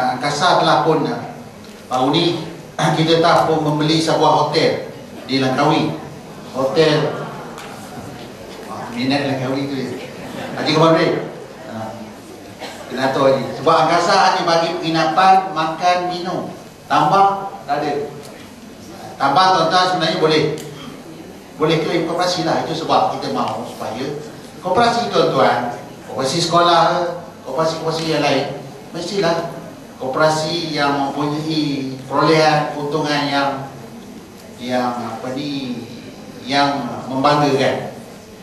Angkasa telah pun baru ni kita telah pun membeli sebuah hotel di Langkawi. Hotel minat Langkawi tu ya. Haji Kemarin. Kena tahu Haji. Sebab Angkasa hanya bagi penginapan, makan, minum. Tambah tak ada. Tambah tuan-tuan sebenarnya boleh klaim koperasi lah. Itu sebab kita mahu supaya koperasi tuan-tuan, koperasi sekolah, koperasi-koperasi yang lain, mestilah koperasi yang mempunyai perolehan keuntungan yang membanggakan.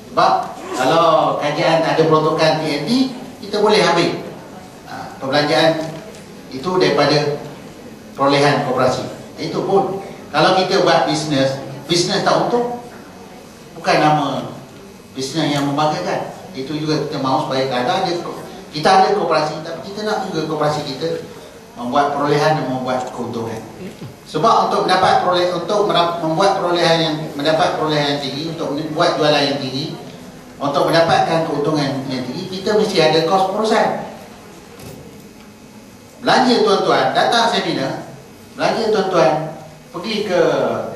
Sebab kalau kajian ada peruntukan TND, kita boleh ambil perbelanjaan itu daripada perolehan koperasi. Itu pun kalau kita buat bisnes tak untung, bukan nama bisnes yang membanggakan. Itu juga kita mahu supaya kita ada koperasi, tapi kita nak juga koperasi kita membuat perolehan dan membuat keuntungan. Sebab untuk mendapat perolehan yang tinggi, untuk membuat jualan yang tinggi, untuk mendapatkan keuntungan yang tinggi, kita mesti ada kos perusahaan. Belanja tuan-tuan, datang seminar, belanja tuan-tuan, pergi ke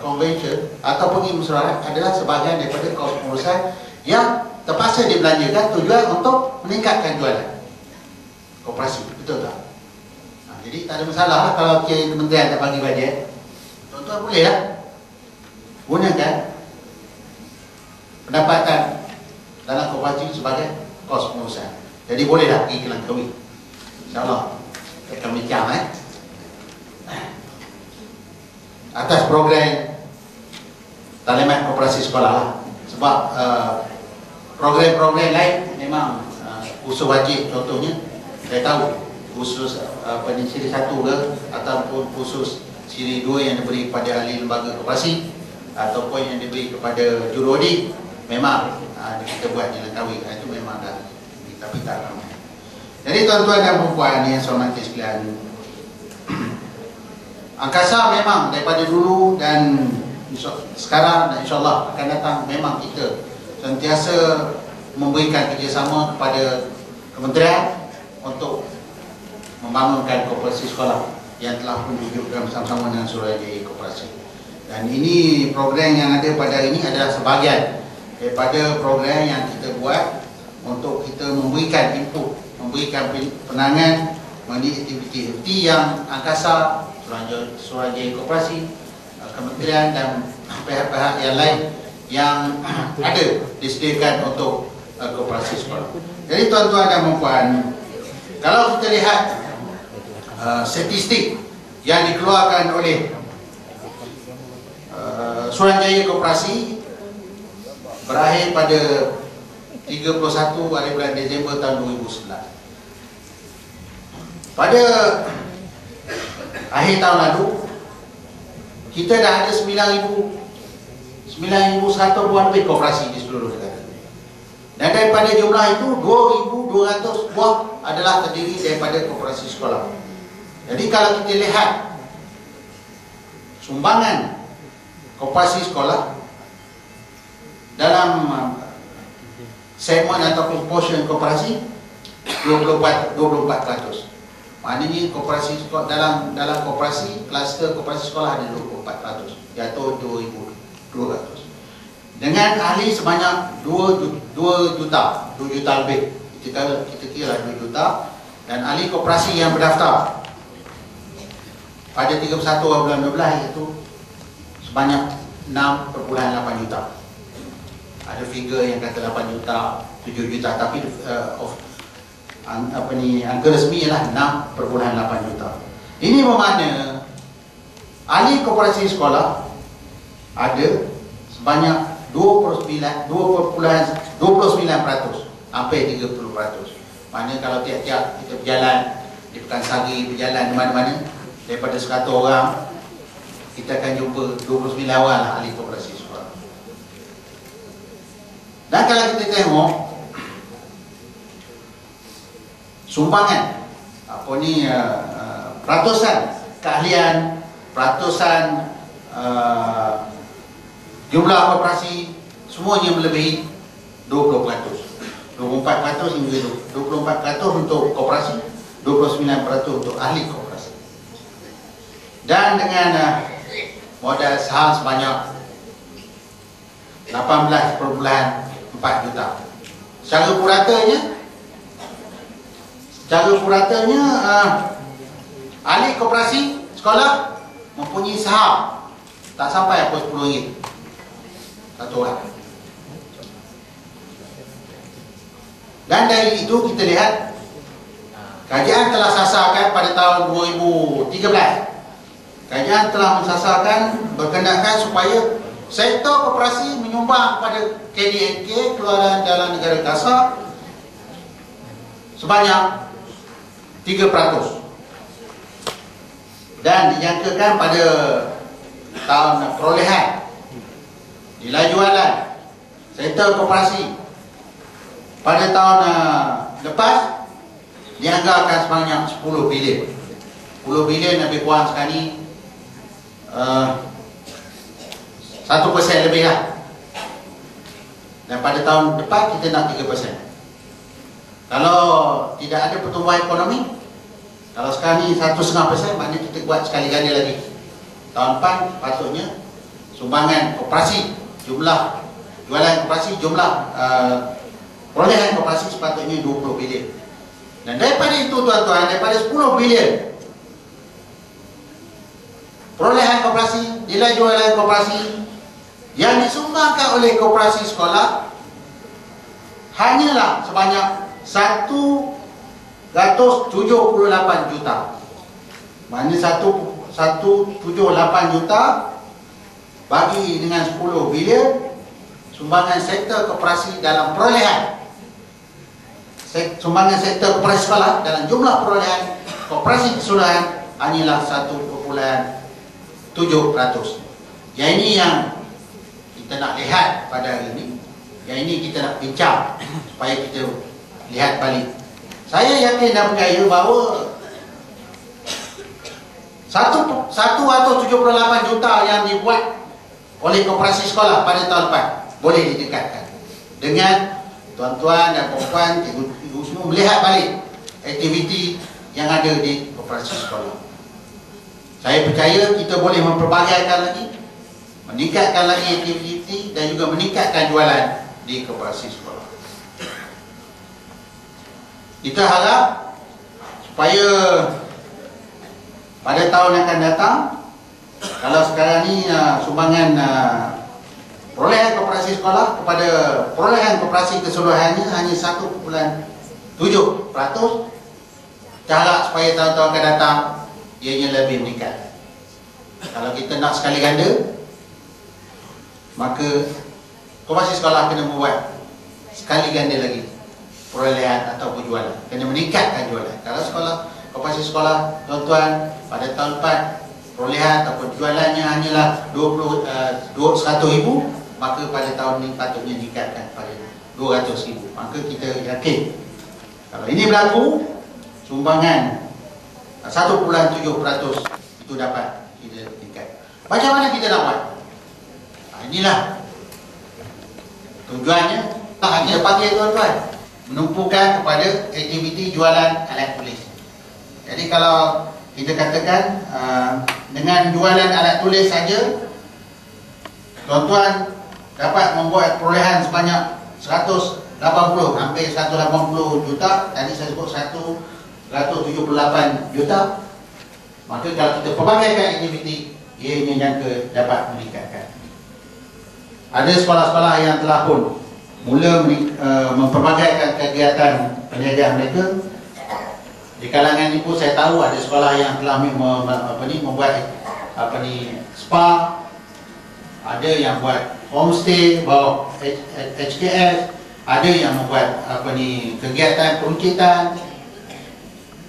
convention atau pergi mesyuarat adalah sebahagian daripada kos perusahaan yang terpaksa dibelanjakan tujuan untuk meningkatkan jualan koperasi. Betul tak? Jadi tak ada masalah lah kalau kementerian tak bagi bajet. Tuan-tuan boleh lah gunakan pendapatan dalam koperasi sebagai kos pengurusan. Jadi boleh lah pergi ke Langkawi. InsyaAllah kita bincang atas program talimat koperasi sekolah lah. Sebab program-program lain memang usul wajib. Contohnya saya tahu khusus siri 1 ke ataupun khusus siri 2 yang diberi kepada ahli lembaga koperasi ataupun yang diberi kepada jurudi, memang kita buat di Langkawi. Itu memang dah tapi tak ramai. Jadi tuan-tuan dan puan yang saya hormati sekalian, Angkasa memang daripada dulu dan sekarang dan insyaAllah akan datang, memang kita sentiasa memberikan kerjasama kepada kementerian untuk membangunkan koperasi sekolah yang telah pun diwujudkan bersama-sama dengan Suruhanjaya Koperasi. Dan ini program yang ada pada hari ini adalah sebahagian daripada program yang kita buat untuk kita memberikan input, memberikan penangan mengenai aktiviti-aktiviti yang Angkasa, Suruhanjaya Koperasi, kementerian dan pihak-pihak yang lain yang ada disediakan untuk koperasi sekolah. Jadi tuan-tuan dan puan, kalau kita lihat statistik yang dikeluarkan oleh Suruhanjaya Koperasi berakhir pada 31 hari bulan Disember tahun 2009. Pada akhir tahun lalu kita dah ada 9,100 lebih koperasi di seluruh negara. Dan daripada jumlah itu 2,200 buah adalah terdiri daripada koperasi sekolah. Jadi kalau kita lihat sumbangan koperasi sekolah dalam segmen ataupun portion koperasi 24%. Maknanya koperasi sekolah dalam koperasi, kluster koperasi sekolah ada 24%, jatuh 2,200. Dengan ahli sebanyak 2 juta lebih. Kita kira 2 juta, dan ahli koperasi yang berdaftar pada 31 bulan 12 itu sebanyak 6,8 juta. Ada figure yang kata 8 juta, 7 juta, tapi angka resmi ialah 6,8 juta. Ini bermakna ahli koperasi sekolah ada sebanyak 29%, hampir 30%. Maknanya kalau tiap-tiap kita berjalan di Pekansari, berjalan di mana-mana, daripada 100 orang kita akan jumpa 29 orang lah ahli koperasi sekolah. Dan kalau kita tengok sumbangan peratusan keahlian, peratusan jumlah koperasi, semuanya melebihi 20%. 24% hingga 24% untuk koperasi, 29% untuk ahli koperasi. dan dengan modal saham sebanyak 18.4 juta. Secara puratanya ahli koperasi sekolah mempunyai saham tak sampai apa RM10 satu orang. Dan dari itu kita lihat kajian telah sasarkan pada tahun 2013. Kajian telah mensasarkan berkendakan supaya sektor koperasi menyumbang pada KDNK, Keluaran Dalam Negara Kasar, sebanyak 3%. Dan dijangkakan pada tahun perolehan nilai jualan sektor koperasi pada tahun lepas dianggarkan sebanyak 10 bilion. 10 bilion lebih kurang sekali 1% lebih lah. Dan pada tahun depan kita nak 3%. Kalau tidak ada pertumbuhan ekonomi, kalau sekarang ni 1,5%, maknanya kita buat sekali ganda lagi. Tahun depan patutnya sumbangan koperasi, jumlah jualan koperasi, jumlah perolehan koperasi sepatutnya 20 bilion. Dan daripada itu tuan-tuan, daripada 10 bilion perolehan koperasi, nilai jualan koperasi yang disumbangkan oleh koperasi sekolah hanyalah sebanyak 178 juta. Maknanya 178 juta bagi dengan 10 bilion sumbangan sektor koperasi dalam perolehan. Sumbangan sektor koperasi sekolah dalam jumlah perolehan koperasi keseluruhan hanyalah 1.7%. Yang ini yang kita nak lihat pada hari ini. Yang ini kita nak bincang supaya kita lihat balik. Saya yakin dan percaya bahawa 178 juta yang dibuat oleh koperasi sekolah pada tahun depan boleh didekatkan dengan tuan-tuan dan puan-puan, cikgu semua melihat balik aktiviti yang ada di koperasi sekolah. Saya percaya kita boleh memperbagaikan lagi, meningkatkan lagi aktiviti dan juga meningkatkan jualan di koperasi sekolah. Kita harap supaya pada tahun yang akan datang, kalau sekarang ni sumbangan perolehan koperasi sekolah kepada perolehan koperasi keseluruhannya hanya 1.7%, cara supaya tahun-tahun akan datang ianya lebih meningkat. Kalau kita nak sekali ganda, maka koperasi sekolah kena membuat sekali ganda lagi perolehan atau jualan, kena meningkatkan jualan. Kalau koperasi sekolah tuan-tuan pada tahun depan perolehan ataupun jualannya hanyalah 100,000, maka pada tahun ini patutnya meningkatkan pada 200,000. Maka kita yakin kalau ini berlaku, sumbangan 1.7% itu dapat kita tingkat. Macam mana kita nak buat? Inilah tujuannya. Tak hanya pakai tuan-tuan, menumpukan kepada aktiviti jualan alat tulis. Jadi kalau kita katakan dengan jualan alat tulis saja, tuan-tuan dapat membuat perolehan sebanyak 180, hampir 180 juta. Tadi saya sebut 178 juta. Maka kalau kita pelbagaikan aktiviti, ianya jangka dapat meningkatkan. Ada sekolah-sekolah yang telah pun mula memperbagaikan kegiatan perniagaan mereka. Di kalangan ini pun saya tahu ada sekolah yang telah membuat spa, ada yang buat homestay, bawa HKS, ada yang membuat kegiatan peruncitan.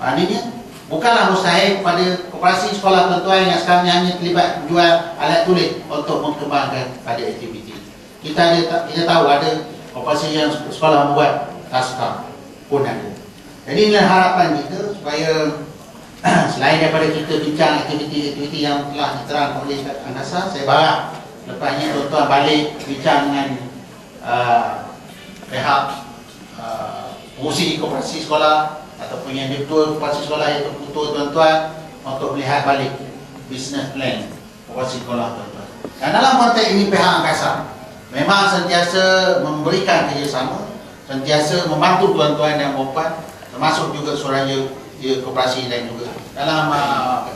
Maknanya bukanlah mustahil pada koperasi sekolah tuan-tuan yang sekarang hanya terlibat jual alat tulis untuk mengembangkan pada aktiviti. Kita tahu ada koperasi yang sekolah membuat taska pun ada. Jadi inilah harapan kita supaya selain daripada kita bincang aktiviti-aktiviti yang telah diterangkan oleh Anasa, saya berharap lepasnya tuan-tuan balik bincang dengan pihak pengurusi koperasi sekolah ataupun yang direktur koperasi sekolah yang terputus tuan-tuan untuk melihat balik business plan operasi sekolah tuan-tuan. Dan dalam konteks ini pihak angkasa memang sentiasa memberikan kerjasama, sentiasa membantu tuan-tuan dan puan, termasuk juga Suruhanjaya Koperasi dan juga dalam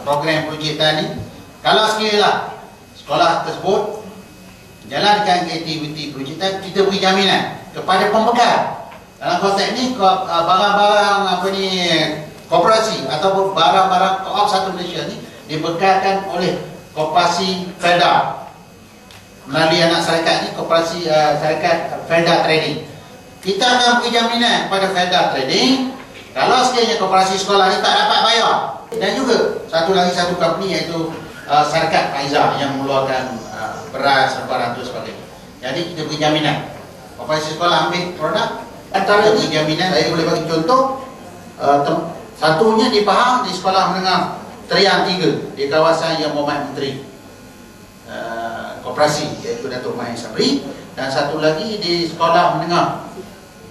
program projek tadi. Kalau sekiranya sekolah tersebut jalankan aktiviti projekan, kita beri jaminan kepada pembekal. Dalam konteks ini barang-barang koperasi ataupun barang-barang co-op satu Malaysia ni dibekalkan oleh koperasi Felda melalui anak syarikat ni, koperasi syarikat Felda Trading. Kita akan beri jaminan kepada Felda Trading kalau sekiranya koperasi sekolah ni tak dapat bayar. Dan juga satu company iaitu syarikat Aiza yang mengeluarkan beras, lebaran tu sebagainya. Jadi kita beri jaminan koperasi sekolah ambil produk. Antara beri jaminan, saya boleh bagi contoh, satunya di Pahang, di sekolah menengah Teriang 3 di kawasan Yang Berhormat Menteri Koperasi iaitu Datuk Mahir Sabri, dan satu lagi di sekolah menengah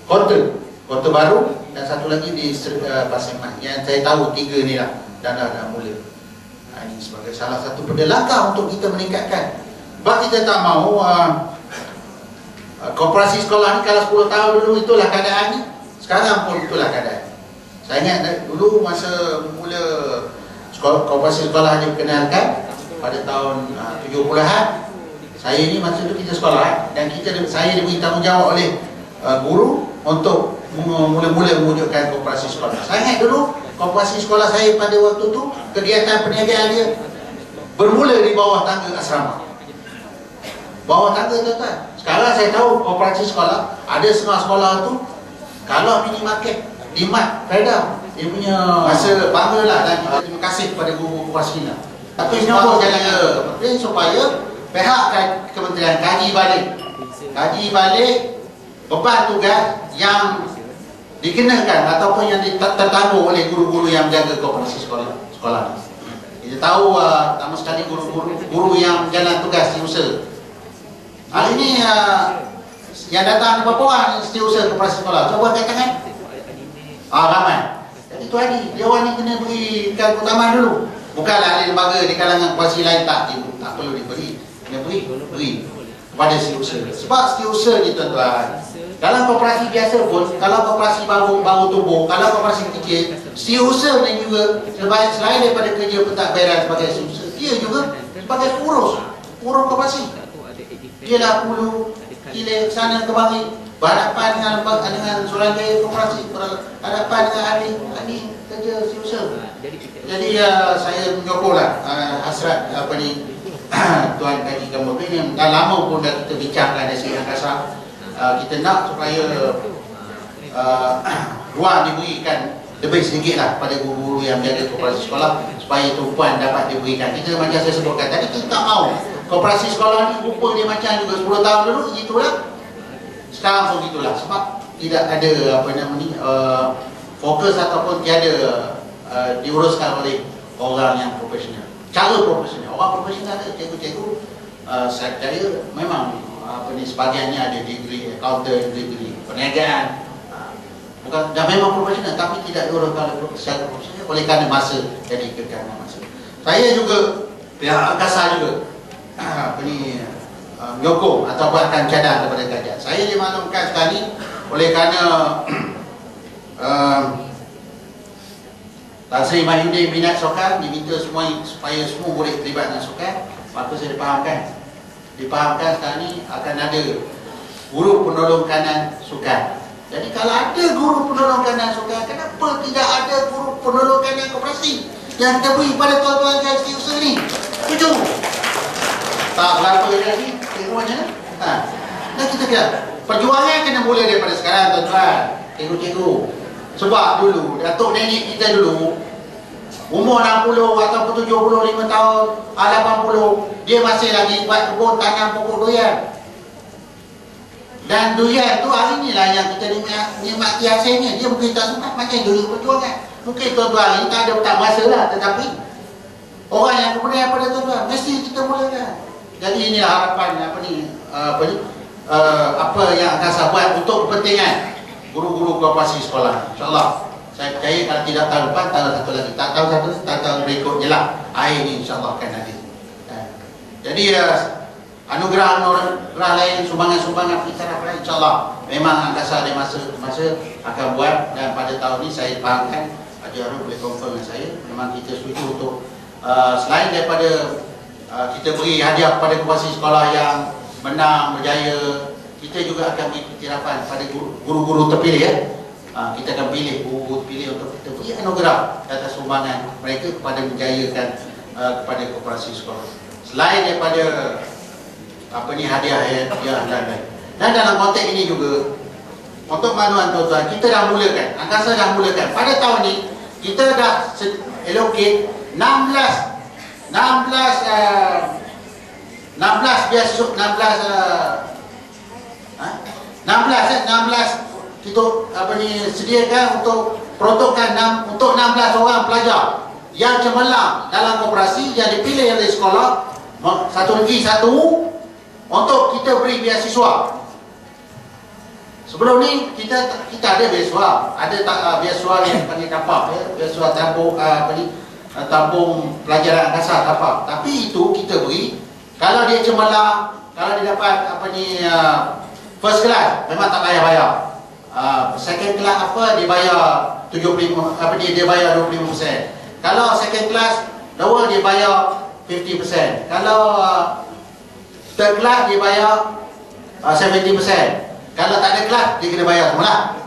Kota Baru, dan satu lagi di Pasir Mat. Yang saya tahu 3 ni lah dah mula. Ini sebagai salah satu langkah untuk kita meningkatkan. Sebab kita tak mahu koperasi sekolah ni kalau 10 tahun dulu itulah keadaan ni, sekarang pun itulah keadaan. Saya ingat dulu masa mula koperasi sekolah dikenalkan pada tahun 70-an, saya ni masa tu kita sekolah dan saya diberi tanggungjawab oleh guru untuk mula-mula mewujudkan koperasi sekolah. Saya ingat dulu koperasi sekolah saya pada waktu tu kegiatan perniagaan dia bermula di bawah tangga asrama. Bawah tangga tuan-tuan. Sekarang saya tahu koperasi sekolah ada setengah sekolah tu kalau minimarket di Mat Felda dia punya masa banggalah, dan kita terima kasih kepada guru koperasi kita. Tapi semua jalan supaya pihak kementerian kaji balik beban tugas yang dikenakan ataupun yang tertanggung oleh guru-guru yang menjaga koperasi sekolah. Kita tahu pertama sekali guru yang jalan tugas setiausaha. Hal ini yang datang berapa orang setiausaha koperasi sekolah? Cuba angkat tangan. Ramai. Jadi tu hari dewan ni kena berikan keutamaan dulu. Bukanlah ahli lembaga di kalangan koperasi lain tak perlu diberi. Kena beri kepada setiausaha. Sebab setiausaha ni tuan-tuan, dalam koperasi biasa pun, kalau koperasi baru tumbuh, kalau koperasi kecil, setiausaha ni juga selain daripada kerja pentadbiran sebagai setiausaha, dia juga sebagai urus koperasi. Dia dah hulu hilir sana kemari, berhadapan dengan Suruhanjaya Koperasi, berhadapan dengan ahli kerja setiausaha. Jadi saya menyokonglah hasrat Tuan Kaji Gambut ini. Dah lama pun dah kita bincangkan dari segi angkasa. Kita nak supaya ruang diberikan lebih sedikit lah pada guru-guru yang menjaga koperasi sekolah, supaya tumpuan dapat diberikan. Kita macam saya sebutkan tadi, kita tak mahu koperasi sekolah ni rupa dia macam juga 10 tahun dulu gitulah, sekarang pun gitulah. Sebab tidak ada fokus ataupun tiada diuruskan oleh orang yang profesional, cara profesional. Orang profesional ada cikgu-cikgu, saya percaya memang sebahagiannya ada degree accountant, degree perniagaan, bukan dah memang profesional, tapi tidak diuruskan secara profesional oleh kerana masa. Jadi kerana masa, saya juga pihak angkasa juga menyokong atau bahkan cadang kepada kajian. Saya dimaklumkan sekali oleh kerana Tan Sri Mahyudin minat sukan, diminta supaya semua boleh terlibat dengan sukan. Maka saya dipahamkan sekarang ni akan ada guru penolong kanan sukan. Jadi kalau ada guru penolong kanan sukan, kenapa tidak ada guru penolong kanan koperasi yang kita beri pada tuan-tuan dan setiausaha ni? Setuju? Tak berapa lagi, tengok macam mana? Dan kita kira perjuangan kena mula daripada sekarang tuan-tuan, cikgu-cikgu. Sebab dulu datuk nenek kita dulu umur 60 ataupun 75 tahun, 80, dia masih lagi buat kebun tanam pokok durian. Dan durian tu hari ni lah yang kita nikmati hasilnya. Dia mungkin tak suka macam dulu perjuangan. Mungkin tuan-tuan ni tak berasa lah, tetapi orang yang kemudian pada tuan-tuan mesti kita mulakan. Jadi inilah harapan apa yang akan saya buat untuk kepentingan guru-guru koperasi sekolah. InsyaAllah Saya percaya kalau tidak tahun depan, tahun satu lagi, tak tahun satu, tak tahun berikutnya lah. Air ini insyaAllah akan ada. Jadi anugerah lain, sumbangan-sumbangan kita lain, insyaAllah memang angkasa ada masa akan buat. Dan pada tahun ini saya fahamkan, Haji Harun boleh confirm dengan saya, memang kita setuju untuk selain daripada kita beri hadiah kepada koperasi sekolah yang menang, berjaya, kita juga akan beri pencerahan pada guru-guru terpilih ya. Kita akan pilih guru terpilih untuk kita beri anugerah atas sumbangan mereka kepada menjayakan kepada koperasi sekolah. Selain daripada hadiah dan dalam konteks ini juga untuk makluman tuan-tuan, kita dah mulakan, angkasa dah mulakan pada tahun ini kita dah allocate 16 kita sediakan untuk peruntukan untuk 16 orang pelajar yang cemerlang dalam koperasi yang dipilih oleh sekolah satu negeri satu untuk kita beri beasiswa. Sebelum ni kita ada beasiswa, ada beasiswa yang panggil TAPAP ya, beasiswa tabung pelajaran angkasa TAPAP. Tapi itu kita beri kalau dia cemerlang, kalau dia dapat first class memang tak payah bayar. Second class dia bayar 75, dia bayar 25%. Kalau second class lower dia bayar 50%. Kalau third class dia bayar 70%. Kalau tak ada kelas dia kena bayar semula.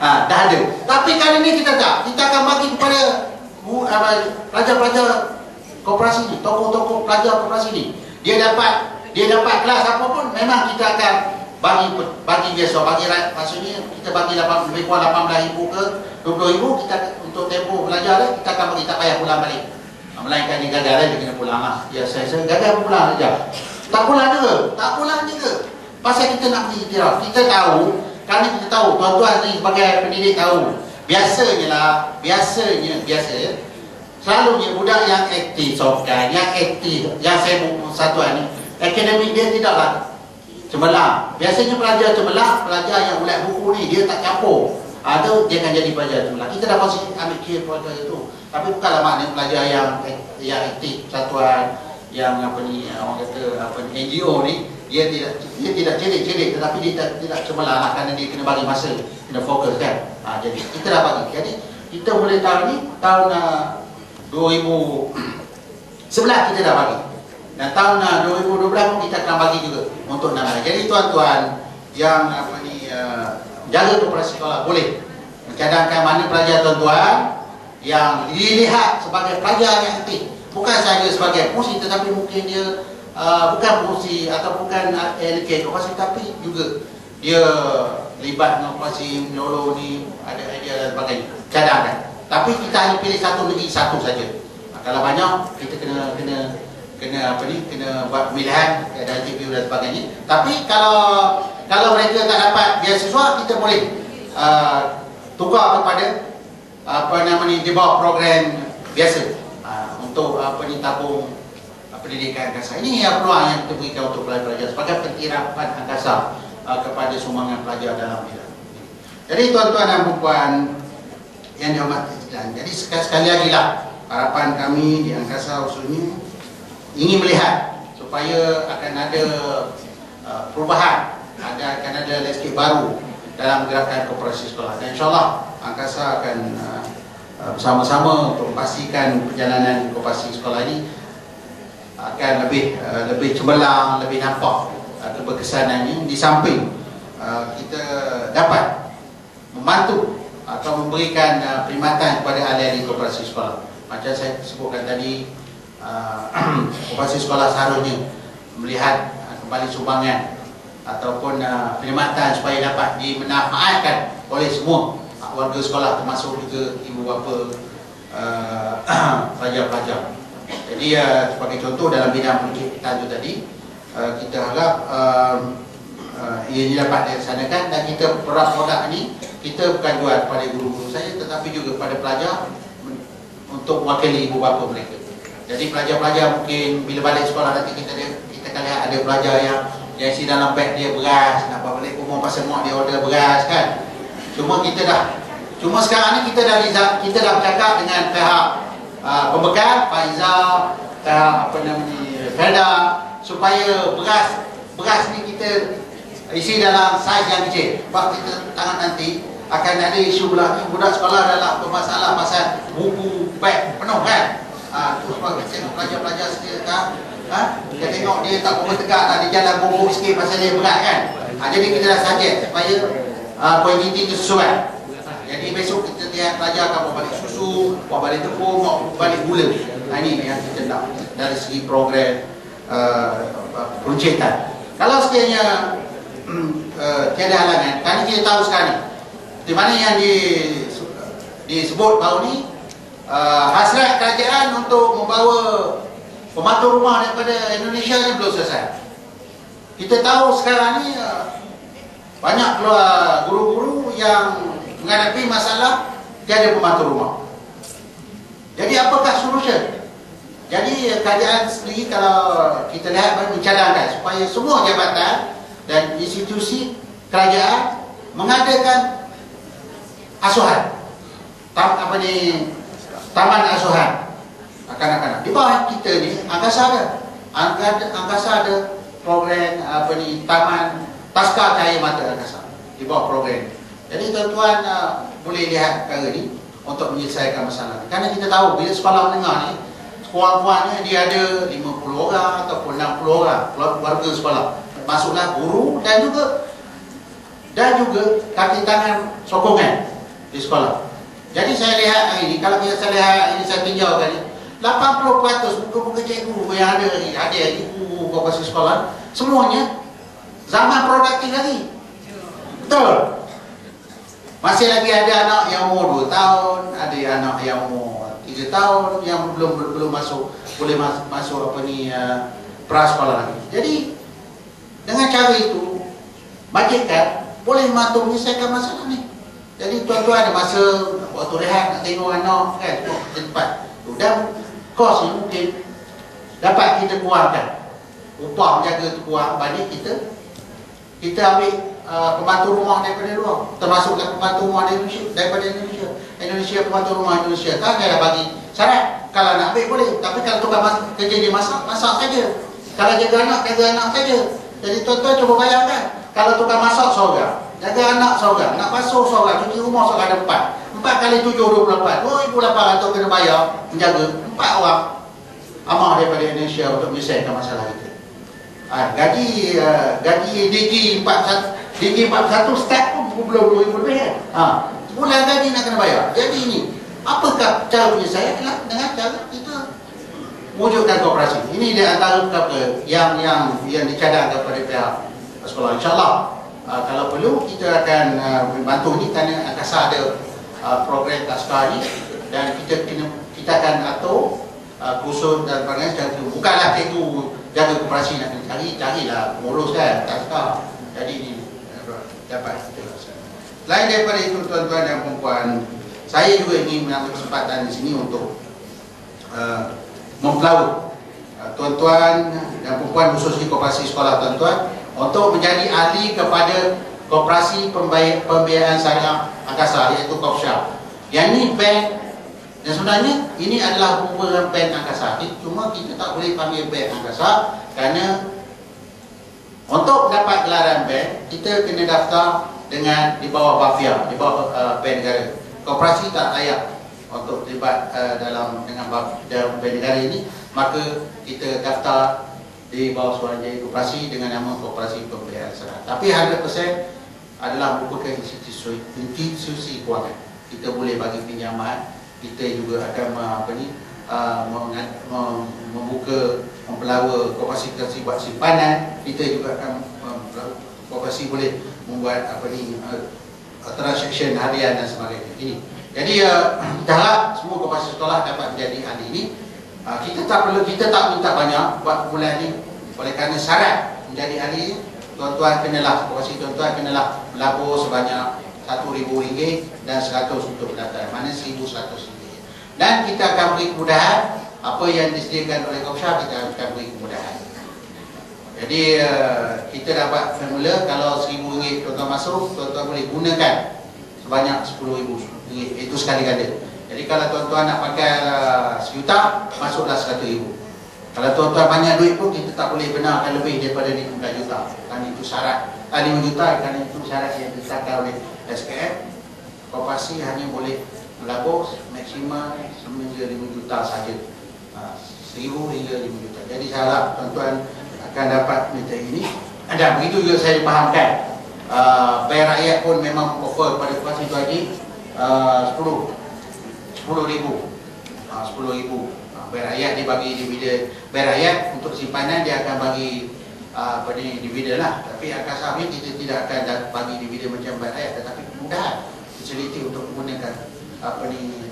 Dah ada. Tapi kali ni kita akan bagi kepada pelajar-pelajar koperasi ni, tokoh-tokoh pelajar koperasi ni. Dia dapat kelas apa pun memang kita akan bagi biasa, maksudnya kita bagi lebih kurang 18,000 ke 20,000 kita untuk tempoh belajar dia, kita akan bagi, tak payah pulang balik. Melainkan dia gagal dia kena pulang Ya saya gagal pulang saja. Tak pulang juga. Pasal kita nak beri iktiraf. Kita tahu, kerana kita tahu, tuan-tuan ni sebagai pendidik tahu, biasanya selalunya budak yang aktif softkan, yang aktif, yang sibuk satuan ni, akademik dia tidaklah cemerlang. Biasanya pelajar cemerlang, pelajar yang ulat buku ni dia tak campur. Dia akan jadi pelajar cemerlang. Kita dah pasti ambil kira pelajar itu. Tapi bukanlah maknanya pelajar yang aktif satuan, yang orang kata NGO ni, dia tidak celik, tetapi dia tidak cemerlang lah, kerana dia kena bagi masa, kena fokus kan. Jadi kita dah bagi. Jadi kita mulai tahun ni, tahun 2011 kita dah bagi. Dan tahun 2012 pun kita akan bagi juga untuk 16. Jadi tuan-tuan yang jaga koperasi sekolah boleh mencadangkan mana pelajar tuan-tuan yang dilihat sebagai pelajar yang aktif, bukan saja sebagai fungsi, tetapi mungkin dia bukan fungsi atau bukan allocate koperasi, tapi juga dia libat dengan koperasi menolong ni, ada idea dan sebagainya, cadangkan. Tapi kita hanya pilih satu negeri satu saja. Kalau banyak kita kena buat pemilihan, ada interview dan sebagainya. Tapi kalau mereka tak dapat beasiswa, kita boleh tukar kepada di bawah program biasa untuk tabung pendidikan angkasa. Ini yang peluang yang kita berikan untuk pelajar-pelajar sebagai pencerahan angkasa kepada sumbangan pelajar dalam bidang. Jadi tuan-tuan dan puan yang dihormati sekalian, jadi sekali lagi lah harapan kami di angkasa khususnya ingin melihat supaya akan ada perubahan, akan ada landscape baru dalam gerakan koperasi sekolah. Dan insyaAllah angkasa akan bersama-sama untuk memastikan perjalanan koperasi sekolah ini akan lebih cemerlang, lebih nampak keberkesanannya. Di samping kita dapat membantu atau memberikan perkhidmatan kepada ahli-ahli koperasi sekolah. Macam saya sebutkan tadi, koperasi sekolah seharusnya melihat kembali sumbangan ataupun perkhidmatan supaya dapat dimanfaatkan oleh semua warga sekolah, termasuk juga ibu bapa pelajar-pelajar. Jadi sebagai contoh dalam bidang pendidikan tajuk tadi, kita harap ia dapat dilaksanakan, dan kita produk ini kita bukan jual kepada guru-guru saja, tetapi juga kepada pelajar untuk mewakili ibu bapa mereka. Jadi pelajar-pelajar mungkin bila balik sekolah nanti kita akan lihat ada pelajar yang isi dalam beg dia beras, nak bawa balik rumah pasal mak dia order beras kan. Cuma kita dah Cuma sekarang ni kita dah bercakap dengan pihak pembekal, Pak Izzah, pihak apa namanya Felda, supaya beras ni kita isi dalam saiz yang kecil. Sebab kita tangan nanti akan ada isu pula ni, budak sekolah dalam bermasalah pasal buku beg penuh kan. Tu sebab kita pelajar-pelajar sekarang kita tengok dia tak berapa tegak lah, dia jalan bongkok sikit pasal dia berat kan. Jadi kita dah suggest supaya kuantiti tu sesuai. Jadi besok kita lihat pelajar akan bawa balik susu, bawa balik tepung, bawa balik gula. Ini yang kita nak dari segi program peruncitan. Kalau sekiranya tiada halangan, kan kita tahu sekarang di mana yang disebut baru ni, hasrat kerajaan untuk membawa pembantu rumah daripada Indonesia ni belum selesai. Kita tahu sekarang ni banyak keluar guru-guru yang menghadapi masalah tiada pembantu rumah. Jadi apakah solution? Jadi kerajaan sendiri kalau kita lihat mencadangkan supaya semua jabatan dan institusi kerajaan mengadakan asuhan, taman asuhan kanak-kanak. Di bawah kita ni Angkasa ada program taman taska cahaya mata Angkasa di bawah program. Jadi tuan-tuan boleh lihat perkara ni untuk menyelesaikan masalah ni. Kerana kita tahu bila sekolah menengah ni kurang-kurangnya dia ada 50 orang ataupun 60 orang warga sekolah. Masuklah guru dan juga kaki tangan sokongan di sekolah. Jadi saya lihat hari ini, kalau saya lihat ini, saya tinjau tadi 80% buku-buku cikgu yang ada ibu bapa sekolah semuanya zaman produktif lagi. Betul. Masih lagi ada anak yang umur 2 tahun, ada anak yang umur 3 tahun yang belum masuk, boleh masuk prasekolah lagi. Jadi dengan cara itu majikan boleh membantu menyelesaikan masalah ni. Jadi tuan-tuan ada masa waktu rehat nak tengok anak kan, tempat dan kos ni mungkin dapat kita kurangkan. Upah menjaga tu kurang, balik kita ambil pembantu rumah daripada luar, termasuklah pembantu rumah daripada Indonesia, pembantu rumah Indonesia kan dia dah bagi syarat, kalau nak ambil boleh, tapi kalau tukar kerja dia masak saja, kalau jaga anak saja. Jadi tuan-tuan cuba bayangkan, kalau tukar masak seorang, jaga anak seorang, nak basuh seorang, cuci rumah seorang, ada 4 kali 7 24, 2,800 kena bayar menjaga 4 orang amah daripada Indonesia untuk menyelesaikan masalah kita. Gaji DG 41 start pun belum 2,000 lebih kan. Sebulan gaji nak kena bayar. Jadi ini, apakah cara penyelesaian? Dengan cara kita wujudkan koperasi. Ini di antara yang dicadangkan kepada pihak sekolah. InsyaAllah kalau perlu kita akan membantu ni, kerana Angkasa ada program taska ni, dan kita akan atur kursus dan sebagainya. Bukanlah itu jaga koperasi nak kena carilah pengurus kan taska. Jadi ini dapat kita laksanakan. Selain daripada itu tuan-tuan dan puan-puan, saya juga ingin mengambil kesempatan di sini untuk mempelaut tuan-tuan dan puan-puan khususnya koperasi sekolah tuan-tuan untuk menjadi ahli kepada koperasi pembiayaan syariah Angkasa, iaitu KOPSYA. Yang ini bank, dan sebenarnya ini adalah merupakan bank Angkasa. Cuma kita tak boleh panggil bank Angkasa kerana untuk mendapat gelaran bank kita kena daftar dengan di bawah BAFIA, di bawah bank negara. Koperasi tak layak untuk terlibat dengan bank negara ini, maka kita daftar di bawah Suruhanjaya Koperasi dengan nama Koperasi Pembiayaan Syariah. Tapi 100% adalah merupakan institusi kewangan. Kita boleh bagi pinjaman, kita juga akan mempelawa koperasi buat simpanan, kita juga akan koperasi boleh membuat transaksi harian dan sebagainya. Ini. Jadi kita harap semua koperasi sekolah dapat menjadi ahli ini. Kita tak minta banyak buat bulan ini, oleh kerana syarat menjadi ahli ini, tuan-tuan kenalah, koperasi tuan-tuan kenalah melabur sebanyak RM1,000 dan 100 untuk pendaftaran, mana RM1,100. Dan kita akan beri kemudahan apa yang disediakan oleh KOPSYA, kita akan beri kemudahan. Jadi kita dapat formula, kalau RM1,000 tuan-tuan masuk, tuan-tuan boleh gunakan sebanyak RM10,000. Itu sekali ganda. Jadi kalau tuan-tuan nak pakai sejuta, masuklah RM100,000. Kalau tuan-tuan banyak duit pun kita tak boleh benarkan lebih daripada 15 juta. Kerana itu syarat 5 juta kerana itu syarat yang ditetapkan oleh SPF. Koperasi hanya boleh melabur maksimum hingga 5 juta saja. 1,000 hingga 5 juta. Jadi saya harap tuan-tuan akan dapat minta ini. Dan begitu juga saya fahamkan. Bayar rakyat pun memang offer pada koperasi tu haji RM10,000. RM10,000. Bayar rakyat dia bagi dividen. Bayar rakyat untuk simpanan dia akan bagi dividen lah. Tapi Angkasa ni kita tidak akan bagi dividen macam bayar rakyat, tetapi kemudahan facility untuk menggunakan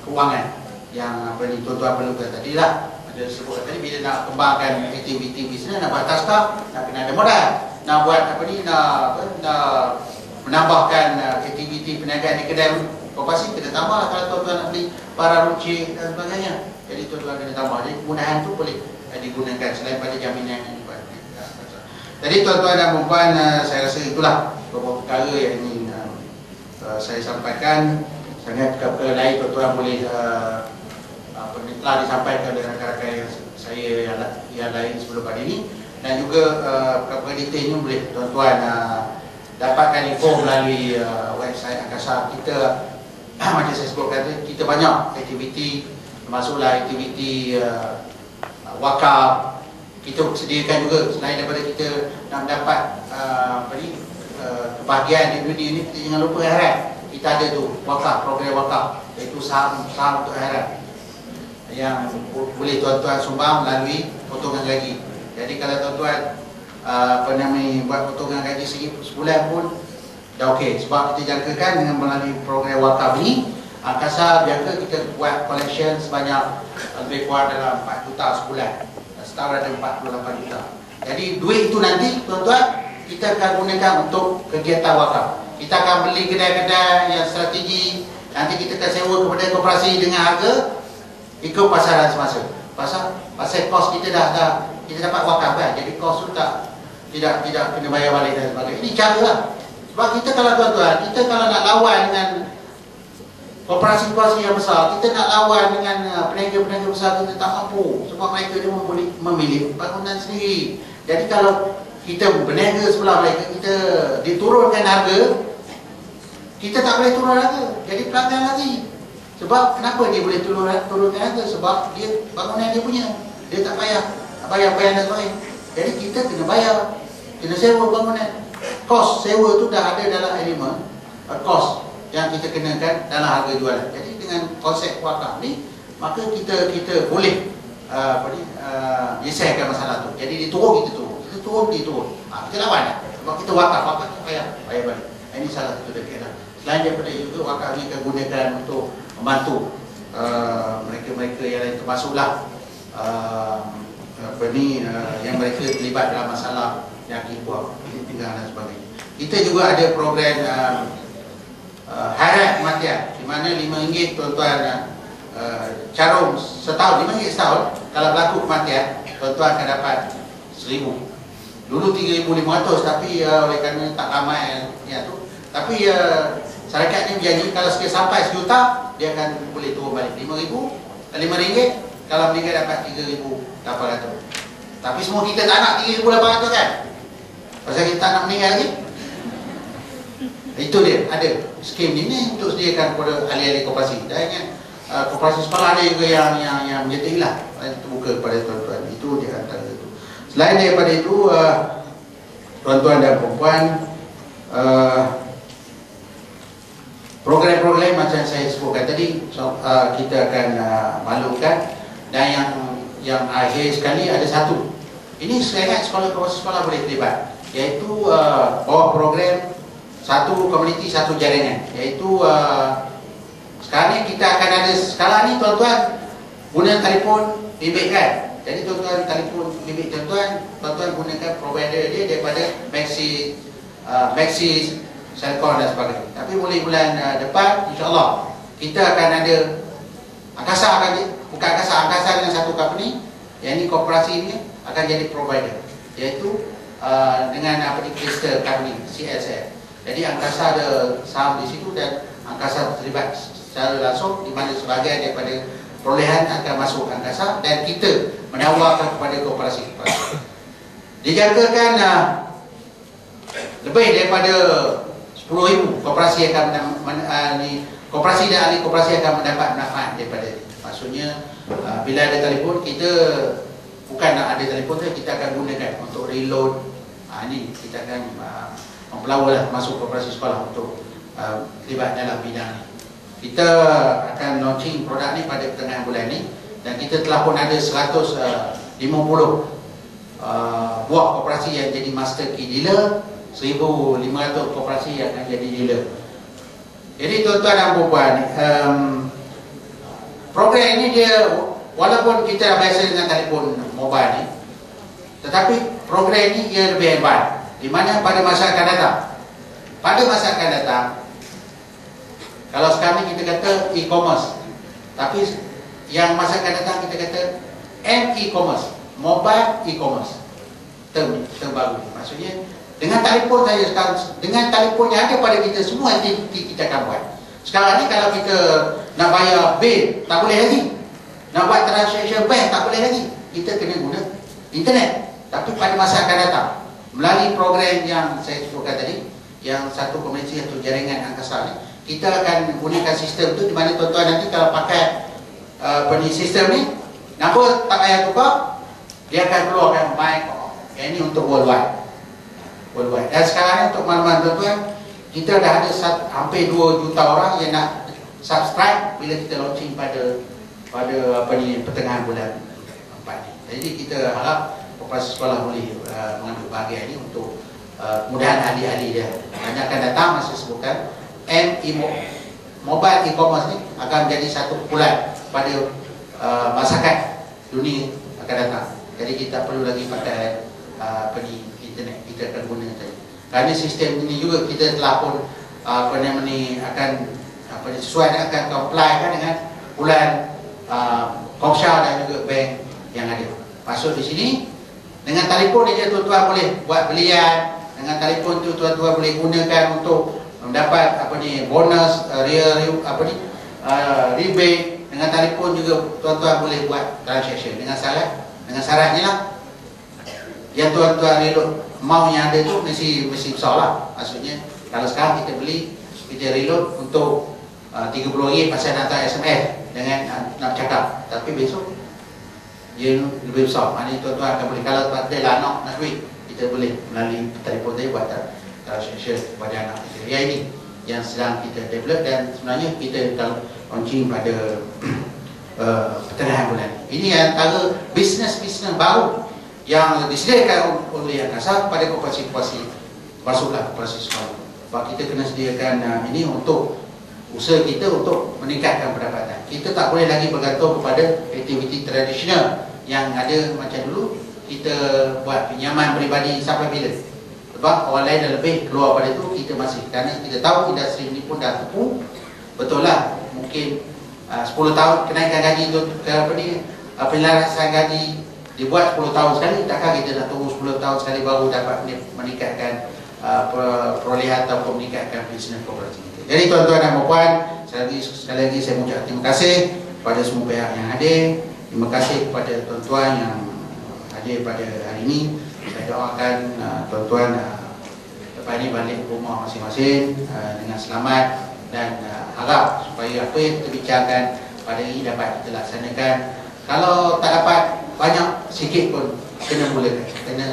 kewangan yang tuan-tuan perlukan tadi lah. Ada sebut tadi bila nak kembangkan aktiviti bisnes, nak buat taska, nak kena ada modal. Nak buat nak menambahkan aktiviti perniagaan di kedai koperasi, kena tambah. Kalau tuan-tuan nak beli barang runcit dan sebagainya, jadi tuan-tuan kena tambah. Jadi kemudahan tu boleh digunakan selain pada jaminan yang dibuat. Jadi tuan-tuan dan puan, saya rasa itulah beberapa perkara yang ingin saya sampaikan. Sangat perkara lain tuan-tuan boleh telah disampaikan oleh rakan-rakan saya yang lain sebelum pada ini, dan juga perkara detailnya boleh tuan-tuan dapatkan info melalui website Angkasa. Kita macam saya sebutkan tadi, kita banyak aktiviti, termasuklah aktiviti wakaf. Kita sediakan juga, selain daripada kita nak mendapat kebahagiaan di dunia ini, kita jangan lupa akhirat. Kita ada tu wakaf, program wakaf, iaitu saham untuk akhirat yang boleh tuan-tuan sumbang melalui potongan gaji. Jadi kalau tuan-tuan buat potongan gaji sebulan pun dah okey, sebab kita jangkakan dengan melalui program wakaf ni, Angkasa jangka kita buat collection sebanyak lebih kurang dalam 4 juta sebulan. Setahun ada 48 juta. Jadi duit itu nanti tuan-tuan kita akan gunakan untuk kegiatan wakaf. Kita akan beli kedai-kedai yang strategi. Nanti kita akan sewa kepada koperasi dengan harga ikut pasaran semasa. Pasal kos kita kita dapat wakaf kan. Jadi kos tu tidak kena bayar balik dan sebagainya. Ini cara lah. Sebab kita kalau tuan-tuan, kita kalau nak lawan dengan koperasi-koperasi yang besar, kita nak lawan dengan peniaga-peniaga besar, kita tak mampu. Sebab mereka dia boleh memilih bangunan sendiri. Jadi kalau kita berniaga sebelah mereka, kita diturunkan harga, kita tak boleh turun harga. Jadi pelanggan lagi. Sebab kenapa dia boleh turunkan harga? Sebab dia bangunan dia punya. Dia tak bayar. Tak bayar dan sebagainya. Jadi kita kena bayar. Kena sewa bangunan. Kos sewa tu dah ada dalam elemen kos yang kita kenakan dalam harga jualan. Jadi dengan konsep wakaf ni, maka kita boleh menyelesaikan masalah tu. Jadi dia turun, kita turun. Kita turun, dia turun. Kita lawan lah. Sebab kita wakaf tak bayar balik. Ini salah satu dekat lah. Selain daripada itu, wakaf ni akan gunakan untuk membantu mereka-mereka yang lain, termasuklah yang mereka terlibat dalam masalah yang kipuah, tinggal dan sebagainya. Kita juga ada program harat kematian, di mana RM5 tuan-tuan carum setahun, RM5 setahun. Kalau berlaku kematian, tuan-tuan akan dapat RM1,000. Dulu RM3,500, tapi oleh kerana tak ramai yang tu, tapi syarikat ni berjanji kalau sekali sampai sejuta, dia akan boleh turun balik RM5,000. Kalau meninggal dapat RM3,800. Tapi semua kita tak nak RM3,800 kan? Pasal kita tak nak meninggal lagi. Itu dia, ada skim ni untuk sediakan kepada ahli-ahli koperasi. Dan ingat koperasi sekolah ada juga yang menjadi lah, terbuka kepada tuan-tuan. Itu dia antara itu. Selain daripada itu, tuan-tuan dan perempuan, program-program macam saya sebutkan tadi, kita akan maklumkan. Dan yang akhir sekali ada satu. Ini saya ingat sekolah boleh terlibat, iaitu bawah program satu komuniti satu jaringan, iaitu sekarang ni kita akan ada, sekarang ni tuan-tuan guna telefon bimbit kan. Jadi tuan-tuan telefon bimbit tuan-tuan gunakan provider dia daripada Maxis, Celcom dan sebagainya. Tapi mulai bulan depan insya-Allah kita akan ada Angkasa dengan satu company, yang ini koperasi ini akan jadi provider, iaitu dengan Crystal Company, CSF. Jadi Angkasa ada saham di situ dan angkasa terlibat secara langsung, di mana sebahagian daripada perolehan akan masuk angkasa dan kita menawarkan kepada koperasi-koperasi. Dijangkakan lebih daripada 10,000 koperasi akan koperasi dan ahli koperasi akan mendapat manfaat daripada ini. Maksudnya bila ada telefon, kita bukan nak ada telefon saja, kita akan gunakan untuk reload. Ini kita akan mempelawal masuk koperasi sekolah untuk terlibat dalam bidang ini. Kita akan launching produk ni pada pertengahan bulan ni dan kita telah pun ada 150 buah koperasi yang jadi master key dealer, 1,500 koperasi yang akan jadi dealer. Jadi tuan-tuan dan puan-puan, program ini dia walaupun kita dah biasa dengan telefon mobile ni, tetapi program ini ia lebih hebat, di mana pada masa akan datang, kalau sekarang ni kita kata e-commerce, tapi yang masa akan datang kita kata m-e-commerce, mobile e-commerce, term baru. Maksudnya dengan telefon saja sekarang, dengan telefon yang ada pada kita, semua aktiviti kita akan buat. Sekarang ni kalau kita nak bayar bil, tak boleh lagi. Nak buat transaction bank, tak boleh lagi. Kita kena guna internet. Tapi pada masa akan datang, melalui program yang saya sebutkan tadi, yang satu komuniti atau jaringan angkasa ni, kita akan gunakan sistem tu, di mana tuan-tuan nanti kalau pakai sistem ni, nombor tak payah tukar, dia akan keluarkan mic. Yang ini untuk worldwide. Dan sekarang ni untuk makluman tuan-tuan, kita dah ada hampir 2 juta orang yang nak subscribe bila kita launching pada pertengahan bulan 4 ni. Jadi kita harap koperasi sekolah boleh mengambil bahagian ini untuk mudahan ahli-ahli dia. Banyak akan datang, masih sebutkan mobile e-commerce ni akan menjadi satu pukulan pada masyarakat dunia akan datang. Jadi kita perlu lagi pakai internet, kita akan guna tadi. Kerana sistem ini juga kita telah pun akan sesuai akan comply kan dengan bulan Komsya dan juga bank yang ada. Masuk di sini dengan telefon aja tuan-tuan boleh buat belian. Dengan telefon tu tuan-tuan boleh gunakan untuk mendapat bonus, rebate. Dengan telefon juga tuan-tuan boleh buat transaction dengan syaratnya lah. Yang tuan-tuan reload amount yang ada tu mesti besar lah. Maksudnya kalau sekarang kita beli, kita reload untuk 30 ringgit pasal hantar SMS dengan nak cakap, tapi besok dia lebih besar. Maknanya tuan-tuan akan boleh, kalau tak ada lah nak duit, kita boleh melalui telefon tadi buat transaction kepada anak kita. Ya, ini yang sedang kita develop dan sebenarnya kita akan launching pada pertengahan bulan ini. Ini antara bisnes baru yang disediakan oleh angkasa pada koperasi-koperasi, masuklah koperasi sekolah. Sebab kita kena sediakan ini untuk usaha kita untuk meningkatkan pendapatan. Kita tak boleh lagi bergantung kepada aktiviti tradisional yang ada macam dulu. Kita buat pinjaman peribadi sampai bila? Sebab orang lain dah lebih keluar pada itu, kita masih. Kerana kita tahu industri ini pun dah tepu. Betul lah, mungkin 10 tahun kenaikan gaji itu, penyelarasan gaji dibuat 10 tahun sekali, takkan kita nak tunggu 10 tahun sekali baru dapat meningkatkan perolehan atau meningkatkan bisnes kooperatif kita. Jadi tuan-tuan dan puan, sekali lagi saya mengucapkan terima kasih kepada semua pihak yang hadir. Terima kasih kepada tuan-tuan yang hadir pada hari ini. Saya doakan tuan-tuan lepas ini balik ke rumah masing-masing dengan selamat dan harap supaya apa yang kita bincangkan pada ini dapat kita laksanakan. Kalau tak dapat banyak, sikit pun kena mulakan. Kena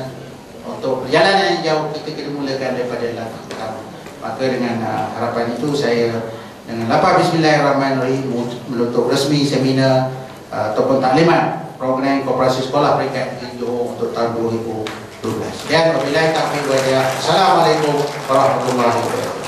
untuk perjalanan yang jauh, kita kena mulakan daripada langkah pertama. Maka dengan harapan itu, saya dengan lapar bismillahirrahmanirrahim menutup resmi seminar ataupun taklimat program koperasi sekolah peringkat di Johor untuk tahun 2012. Dan wabillahi taufiq wal hidayah. Assalamualaikum warahmatullahi wabarakatuh.